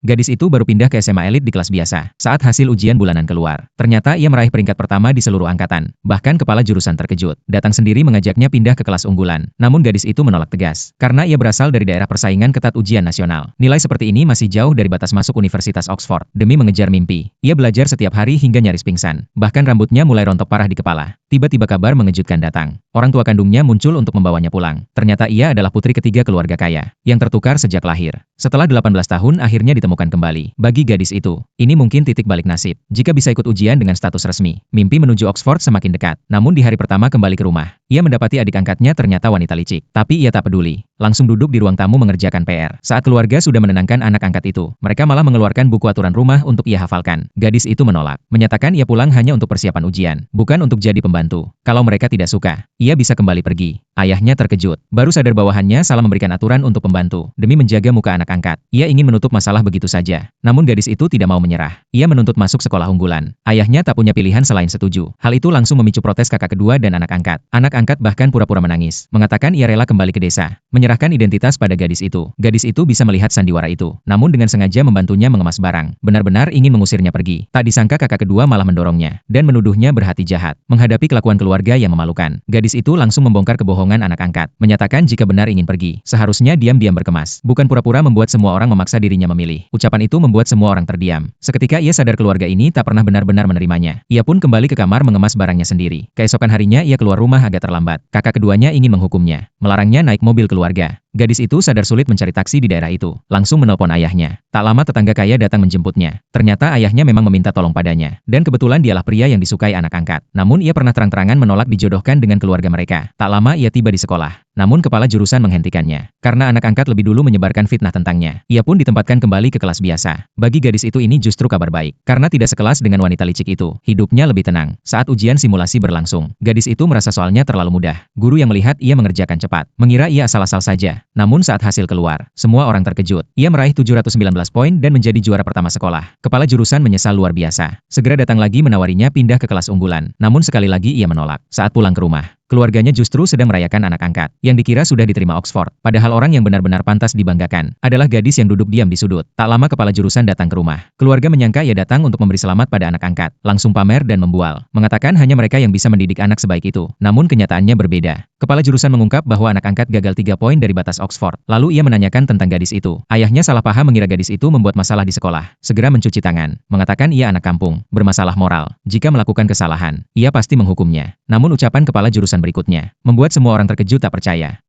Gadis itu baru pindah ke SMA elit di kelas biasa. Saat hasil ujian bulanan keluar, ternyata ia meraih peringkat pertama di seluruh angkatan. Bahkan kepala jurusan terkejut. Datang sendiri mengajaknya pindah ke kelas unggulan. Namun gadis itu menolak tegas. Karena ia berasal dari daerah persaingan ketat ujian nasional. Nilai seperti ini masih jauh dari batas masuk Universitas Oxford. Demi mengejar mimpi, ia belajar setiap hari hingga nyaris pingsan. Bahkan rambutnya mulai rontok parah di kepala. Tiba-tiba kabar mengejutkan datang. Orang tua kandungnya muncul untuk membawanya pulang. Ternyata ia adalah putri ketiga keluarga kaya, yang tertukar sejak lahir. Setelah 18 tahun akhirnya ditemukan kembali. Bagi gadis itu, ini mungkin titik balik nasib. Jika bisa ikut ujian dengan status resmi, mimpi menuju Oxford semakin dekat. Namun di hari pertama kembali ke rumah, ia mendapati adik angkatnya ternyata wanita licik. Tapi ia tak peduli. Langsung duduk di ruang tamu mengerjakan PR. Saat keluarga sudah menenangkan anak angkat itu, mereka malah mengeluarkan buku aturan rumah untuk ia hafalkan. Gadis itu menolak, menyatakan ia pulang hanya untuk persiapan ujian, bukan untuk jadi pembantu. Kalau mereka tidak suka, ia bisa kembali pergi. Ayahnya terkejut, baru sadar bawahannya salah memberikan aturan untuk pembantu. Demi menjaga muka anak angkat, ia ingin menutup masalah begitu saja. Namun gadis itu tidak mau menyerah. Ia menuntut masuk sekolah unggulan. Ayahnya tak punya pilihan selain setuju. Hal itu langsung memicu protes kakak kedua dan anak angkat. Anak angkat bahkan pura-pura menangis, mengatakan ia rela kembali ke desa, menyerahkan identitas pada gadis itu. Gadis itu bisa melihat sandiwara itu, namun dengan sengaja membantunya mengemas barang. Benar-benar ingin mengusirnya pergi. Tak disangka kakak kedua malah mendorongnya, dan menuduhnya berhati jahat. Menghadapi kelakuan keluarga yang memalukan, gadis itu langsung membongkar kebohongan anak angkat, menyatakan jika benar ingin pergi, seharusnya diam-diam berkemas, bukan pura-pura membuat semua orang memaksa dirinya memilih. Ucapan itu membuat semua orang terdiam. Seketika ia sadar keluarga ini tak pernah benar-benar menerimanya. Ia pun kembali ke kamar mengemas barangnya sendiri. Keesokan harinya ia keluar rumah agak terlambat. Kakak keduanya ingin menghukumnya, melarangnya naik mobil keluarga. Gadis itu sadar sulit mencari taksi di daerah itu. Langsung menelpon ayahnya. Tak lama tetangga kaya datang menjemputnya. Ternyata ayahnya memang meminta tolong padanya. Dan kebetulan dialah pria yang disukai anak angkat. Namun ia pernah terang-terangan menolak dijodohkan dengan keluarga mereka. Tak lama ia tiba di sekolah. Namun kepala jurusan menghentikannya. Karena anak angkat lebih dulu menyebarkan fitnah tentangnya. Ia pun ditempatkan kembali ke kelas biasa. Bagi gadis itu ini justru kabar baik. Karena tidak sekelas dengan wanita licik itu. Hidupnya lebih tenang. Saat ujian simulasi berlangsung, gadis itu merasa soalnya terlalu mudah. Guru yang melihat ia mengerjakan cepat, mengira ia asal-asal saja. Namun saat hasil keluar, semua orang terkejut. Ia meraih 719 poin dan menjadi juara pertama sekolah. Kepala jurusan menyesal luar biasa. Segera datang lagi menawarinya pindah ke kelas unggulan. Namun sekali lagi ia menolak. Saat pulang ke rumah, keluarganya justru sedang merayakan anak angkat, yang dikira sudah diterima Oxford. Padahal orang yang benar-benar pantas dibanggakan, adalah gadis yang duduk diam di sudut. Tak lama kepala jurusan datang ke rumah. Keluarga menyangka ia datang untuk memberi selamat pada anak angkat. Langsung pamer dan membual, mengatakan hanya mereka yang bisa mendidik anak sebaik itu. Namun kenyataannya berbeda. Kepala jurusan mengungkap bahwa anak angkat gagal 3 poin dari batas Oxford. Lalu ia menanyakan tentang gadis itu. Ayahnya salah paham mengira gadis itu membuat masalah di sekolah. Segera mencuci tangan, mengatakan ia anak kampung, bermasalah moral. Jika melakukan kesalahan, ia pasti menghukumnya. Namun ucapan kepala jurusan berikutnya membuat semua orang terkejut tak percaya.